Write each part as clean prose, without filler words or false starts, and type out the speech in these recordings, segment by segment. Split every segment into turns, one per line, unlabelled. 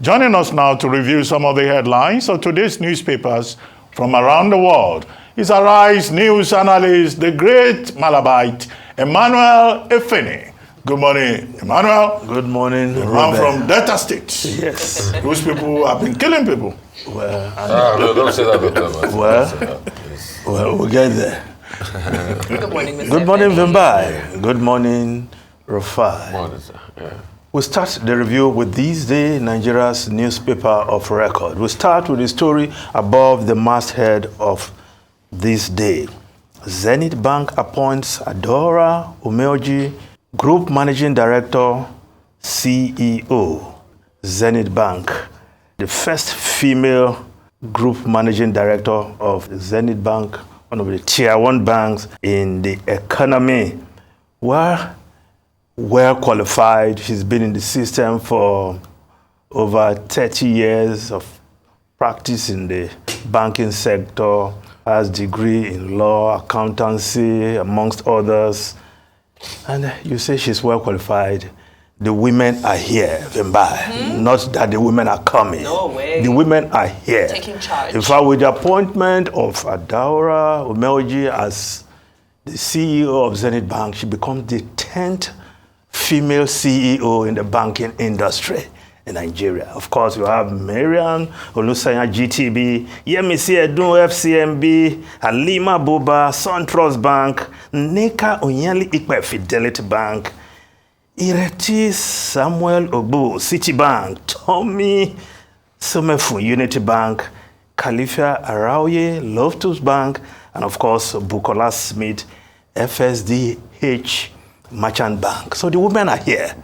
Joining us now to review some of the headlines of today's newspapers from around the world is Arise news analyst, the great Malabite, Emmanuel Efene. Good morning, Emmanuel.
Good morning,
the man from Delta State.
Yes.
Those people have been killing people.
Well,
no, don't say that, Dr.
Well, we'll get there.
Good morning, Mr.
Good morning, Vimbai. Good morning, Rufai.
Good morning, sir. Yeah.
We'll start the review with This Day, Nigeria's newspaper of record. We'll start with the story above the masthead of This Day. Zenith Bank appoints Adora Umeoji, Group Managing Director, CEO. Zenith Bank, the first female Group Managing Director of Zenith Bank, one of the Tier 1 banks in the economy. Well qualified. She's been in the system for over 30 years of practice in the banking sector, has degree in law, accountancy, amongst others. And you say she's well qualified. The women are here, Vimbai. Not that the women are coming.
No way.
The women are here.
Taking charge.
In fact, with the appointment of Adaora Umeoji as the CEO of Zenith Bank, she becomes the 10th female CEO in the banking industry in Nigeria. Of course, you have Marian Olusanya GTB, Yemisi Edun FCMB, Halima Boba, SunTrust Bank, Neka Onyali Ikpe Fidelity Bank, Ireti Samuel Ogbo Citibank, Tommy Somefu Unity Bank, Khalifa Araoye Loftus Bank, and of course Bukola Smith FSDH Merchant Bank. So the women are here.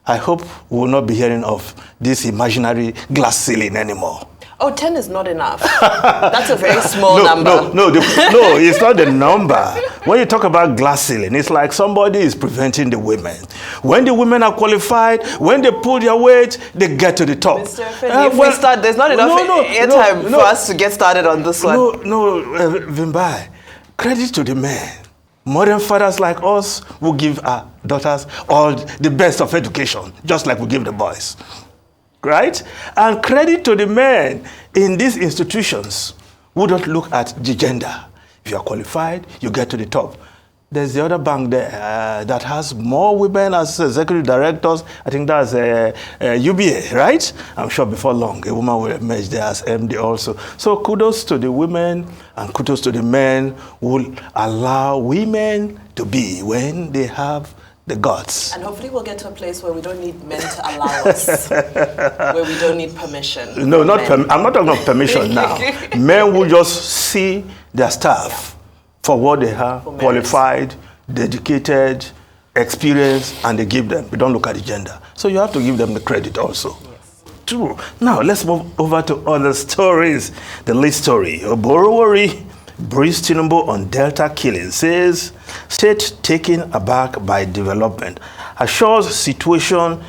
I hope we will not be hearing of this imaginary glass ceiling anymore.
Oh, 10 is not enough. That's a very small number.
No, it's not the number. When you talk about glass ceiling, it's like somebody is preventing the women. When the women are qualified, when they pull their weight, they get to the top.
Mr. Efendi, if we start, there's not enough airtime for us to get started on this one.
Vimbai, credit to the men. Modern fathers like us will give our daughters all the best of education, just like we give the boys. Right? And credit to the men in these institutions who don't look at the gender. If you are qualified, you get to the top. There's the other bank there that has more women as executive directors. I think that's UBA, right? I'm sure before long, a woman will emerge there as MD also. So kudos to the women and kudos to the men who will allow women to be when they have the guts.
And hopefully we'll get to a place where we don't need men to allow us, where we don't need permission.
No, I'm not talking about permission now. Men will just see their staff for what they have, qualified, dedicated, experienced, and they give them. We don't look at the gender. So you have to give them the credit also.
Yes.
True. Now, let's move over to other stories. The lead story, Oborevwori briefs Tinubu on Delta killing, says state taken aback by development, assures situation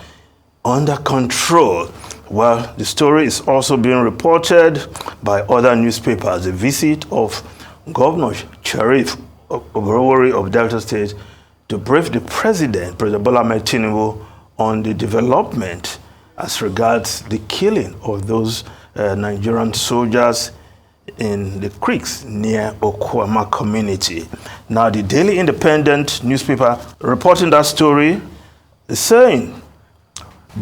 under control. Well, the story is also being reported by other newspapers. The visit of Governor Sheriff Oborevwori of Delta State to brief the President Bola Ahmed Tinubu on the development as regards the killing of those Nigerian soldiers in the creeks near Okwama community. Now, the Daily Independent newspaper reporting that story is saying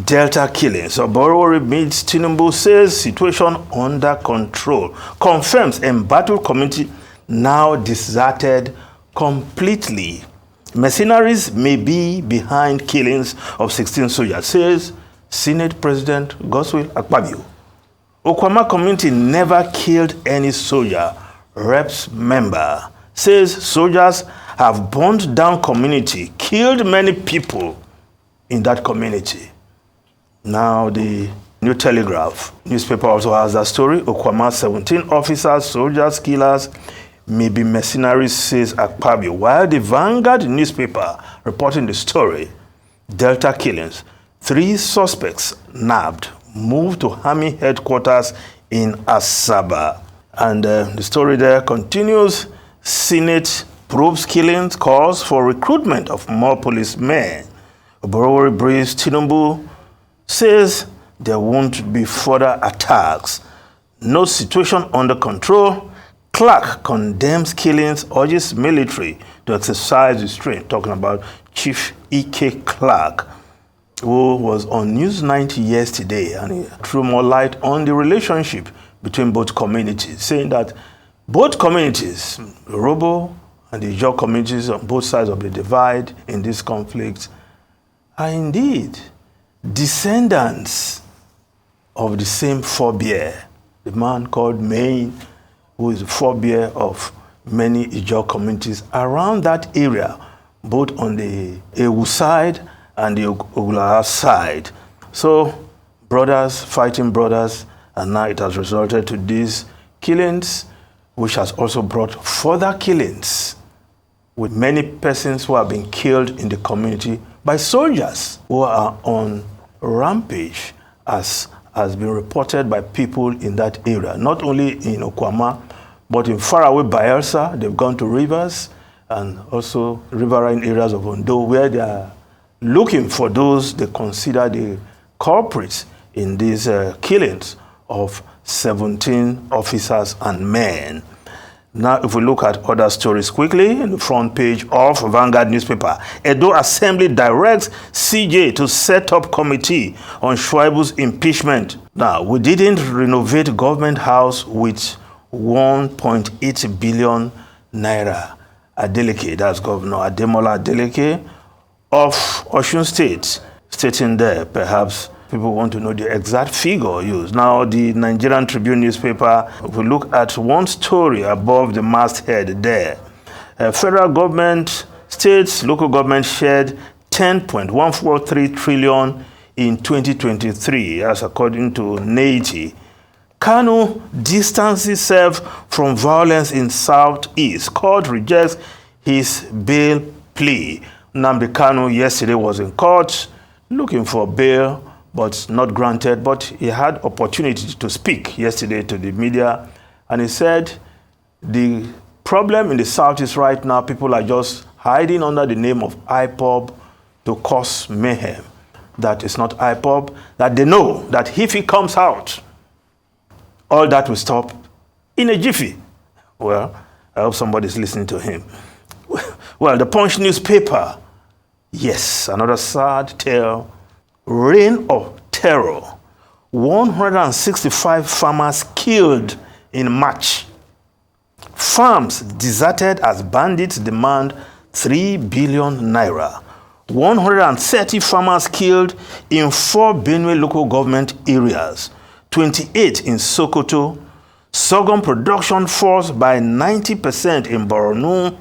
Delta killing. So Oborevwori meets Tinubu, says situation under control, confirms embattled community now deserted completely. Mercenaries may be behind killings of 16 soldiers, says Senate President Godswill Akpabio. Okwama community never killed any soldier, reps member, says soldiers have burned down community, killed many people in that community. Now the New Telegraph newspaper also has that story. Okwama 17 officers, soldiers, killers may be mercenaries, says Akpabio. While the Vanguard newspaper reporting the story, Delta killings, 3 suspects nabbed, moved to Army headquarters in Asaba. And the story there continues. Senate probes killings, calls for recruitment of more policemen. Oborevwori briefs Tinubu, says there won't be further attacks. No situation under control. Clark condemns killings, urges military to exercise restraint. Talking about Chief E.K. Clark, who was on News 90 yesterday, and he threw more light on the relationship between both communities, saying that both communities, Robo and the Ijaw communities on both sides of the divide in this conflict, are indeed descendants of the same forebear, the man called Main, who is the forebear of many Ijaw communities around that area, both on the Ewu side and the Ogulaha side. So, brothers fighting brothers, and now it has resulted to these killings, which has also brought further killings, with many persons who have been killed in the community by soldiers who are on rampage, as has been reported by people in that area, not only in Okwama, but in faraway Bayelsa. They've gone to rivers and also riverine areas of Ondo, where they are looking for those they consider the culprits in these killings of 17 officers and men. Now, if we look at other stories quickly, in the front page of Vanguard newspaper, Edo Assembly directs CJ to set up committee on Shuaibu's impeachment. Now, we didn't renovate government house with 1.8 billion naira. Adeleke, that's Governor Ademola Adeleke of Osun State, stating there, perhaps people want to know the exact figure used. Now, the Nigerian Tribune newspaper, if we look at one story above the masthead there, federal government, states, local government shared 10.143 trillion in 2023, as according to NAITI. Kanu distances himself from violence in Southeast. Court rejects his bail plea. Nnamdi Kanu yesterday was in court looking for bail, but not granted. But he had opportunity to speak yesterday to the media, and he said the problem in the Southeast right now, people are just hiding under the name of IPOB to cause mayhem. That is not IPOB, that they know that if he comes out, all that will stop in a jiffy. Well, I hope somebody's listening to him. Well, the Punch newspaper, yes, another sad tale. Reign of terror. 165 farmers killed in March. Farms deserted as bandits demand 3 billion naira. 130 farmers killed in 4 Benue local government areas. 28 in Sokoto. Sorghum production falls by 90% in Borno.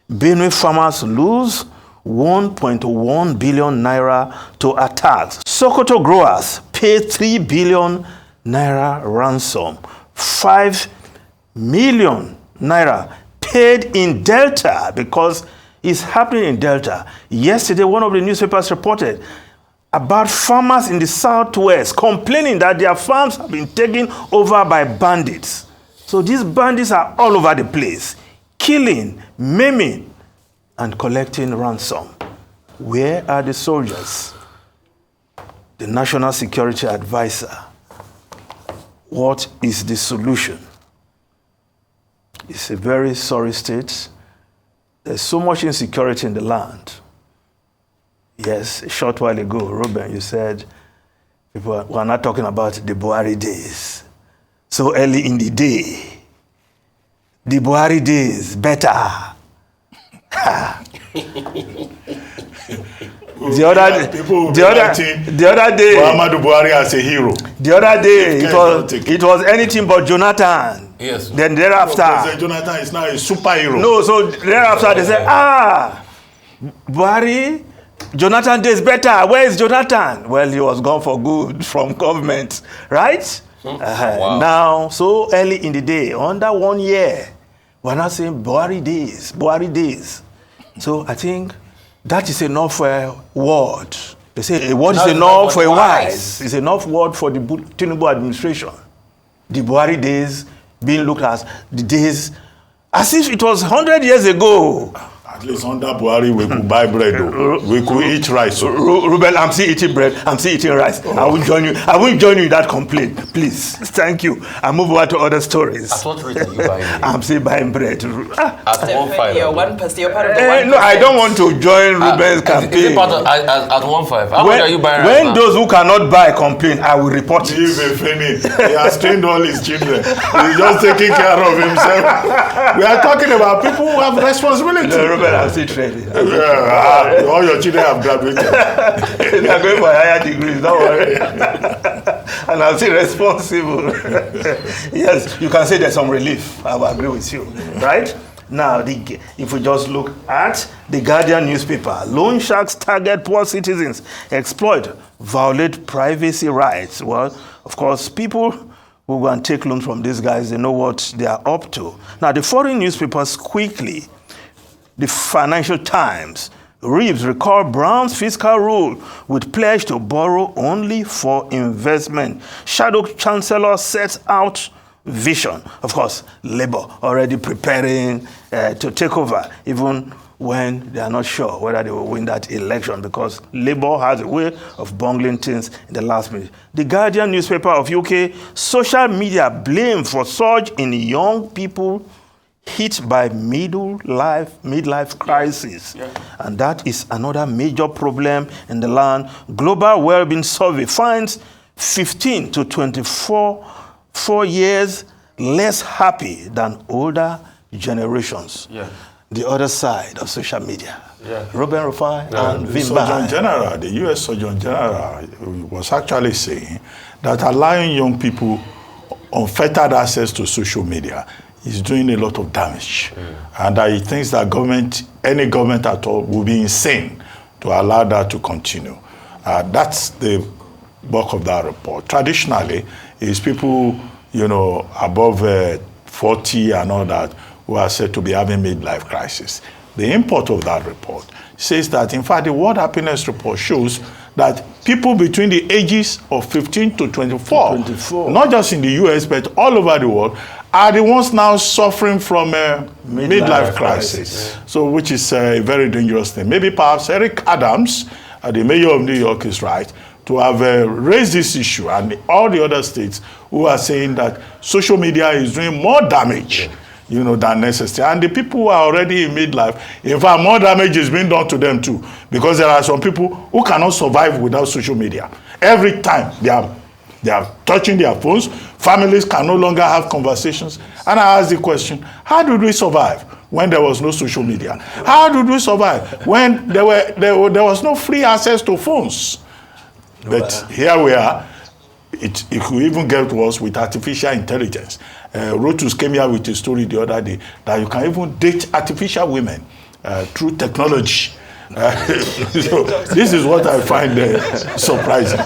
Benue farmers lose 1.1 billion naira to attacks. Sokoto growers pay 3 billion naira ransom. 5 million naira paid in Delta, because it's happening in Delta. Yesterday, one of the newspapers reported about farmers in the Southwest complaining that their farms have been taken over by bandits. So these bandits are all over the place, killing, maiming, and collecting ransom. Where are the soldiers? The National Security Advisor. What is the solution? It's a very sorry state. There's so much insecurity in the land. Yes, a short while ago, Ruben, you said people were not talking about the Buhari days. So early in the day, the Buhari days better. The other day,
Muhammadu Buhari as a hero.
The other day, it was anything but Jonathan.
Yes.
Then thereafter,
President Jonathan is now a superhero.
no. So thereafter, they said, Buhari, Jonathan days better. Where is Jonathan? Well, he was gone for good from government, right?
Wow.
Now, so early in the day, under 1 year, we're not saying Buhari days, Buhari days. So I think that is enough for a word. They say a word is enough for a wise. It's enough word for the Tinubu administration. The Buhari days being looked at the days as if it was 100 years ago.
At least under Buhari, we could buy bread. We could eat rice.
Ruben, I'm still eating bread. I'm still eating rice. I will join you. I won't join you in that complaint. Please. Thank you. I move over to other stories.
At what rate are you buying it?
I'm still buying bread.
At 1.5.
You're 1%. You're part of the 1%.
No, I don't want to join Ruben's
Is
campaign.
it part of, at 1.5? How much are you buying right
when
now?
those who cannot buy complain, I will report it.
Leave Efeni. He has trained all his children. He's just taking care of himself. We are talking about people who have responsibility.
No, Ruben, I'm still training.
All your children have graduated.
They are going for higher degrees, don't worry. And I'm still responsible. Yes, you can say there's some relief. I will agree with you. Right? Now, if we just look at the Guardian newspaper, loan sharks target poor citizens, exploit, violate privacy rights. Well, of course, people who go and take loans from these guys, they know what they are up to. Now, the foreign newspapers quickly, the Financial Times, Reeves recalled Brown's fiscal rule with pledge to borrow only for investment. Shadow Chancellor sets out vision. Of course, Labour already preparing to take over, even when they are not sure whether they will win that election, because Labour has a way of bungling things in the last minute. The Guardian newspaper of UK, social media blamed for surge in young people hit by midlife crisis. Yeah. And that is another major problem in the land. Global Wellbeing Survey finds 15 to 24 years less happy than older generations. Yeah. The other side of social media. Yeah. Ruben Rufai and Vimba.
Surgeon General, the U.S. Surgeon General was actually saying that allowing young people unfettered access to social media is doing a lot of damage. And that he thinks that any government at all will be insane to allow that to continue. That's the bulk of that report. Traditionally, it's people, above 40 and all that who are said to be having midlife crisis. The import of that report says that, in fact, the World Happiness Report shows that people between the ages of 15 to 24, not just in the US, but all over the world, are the ones now suffering from a midlife crisis. Yeah. So, which is a very dangerous thing. Maybe perhaps Eric Adams, the mayor of New York, is right to have raised this issue, and all the other states who are saying that social media is doing more damage than necessary. And the people who are already in midlife, in fact, more damage is being done to them too, because there are some people who cannot survive without social media. Every time they are touching their phones, families can no longer have conversations. And I ask the question, how did we survive when there was no social media? How did we survive when there was no free access to phones? But here we are. It could even get worse with artificial intelligence. Rotus came here with a story the other day that you can even date artificial women through technology. So this is what I find surprising.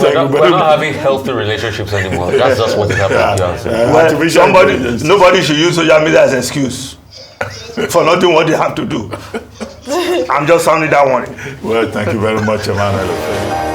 We're not having healthy relationships anymore. That's just what is happening.
Nobody should use social media as an excuse for not doing what they have to do. I'm just sounding that one.
Well, thank you very much, Emmanuel.